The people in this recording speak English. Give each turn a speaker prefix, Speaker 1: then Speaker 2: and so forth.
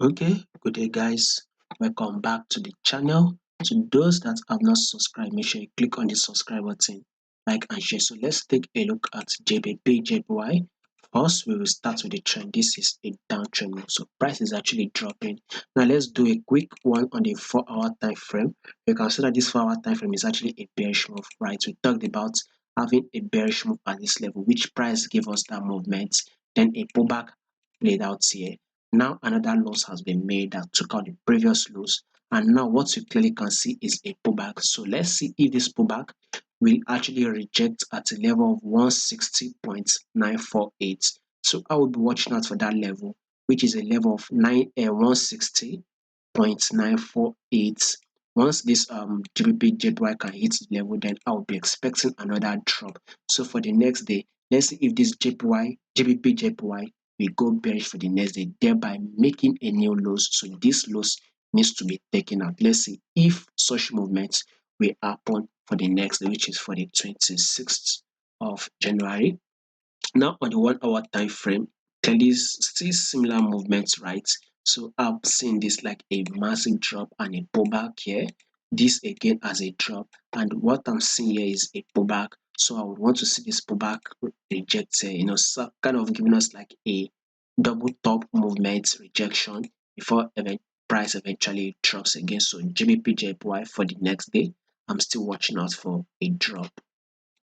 Speaker 1: Okay, good day guys. Welcome back to the channel. To those that have not subscribed, make sure you click on the subscribe button, like and share. So let's take a look at GBPJPY. First, we will start with the trend. This is a downtrend move, so price is actually dropping. Now let's do a quick one on the 4-hour time frame. You can see that this 4-hour time frame is actually a bearish move, right? We talked about having a bearish move at this level, which price gave us that movement, then a pullback played out here. Now another loss has been made that took out the previous loss, and now what you clearly can see is a pullback. So let's see if this pullback will actually reject at a level of 160.948. So I will be watching out for that level, which is a level of 160.948. Once this GBP JPY can hit the level, then I will be expecting another drop. So for the next day, let's see if this GBP JPY we go bearish for the next day, thereby making a new loss. So this loss needs to be taken out. Let's see if such movements will happen for the next day, which is for the 26th of January. Now on the 1-hour time frame, clearly still similar movements, right? So I've seen this like a massive drop and a pullback here. This again as a drop, and what I'm seeing here is a pullback. So I would want to see this pullback reject, so kind of giving us like a double top movement rejection before price eventually drops again. So GBP JPY for the next day, I'm still watching out for a drop.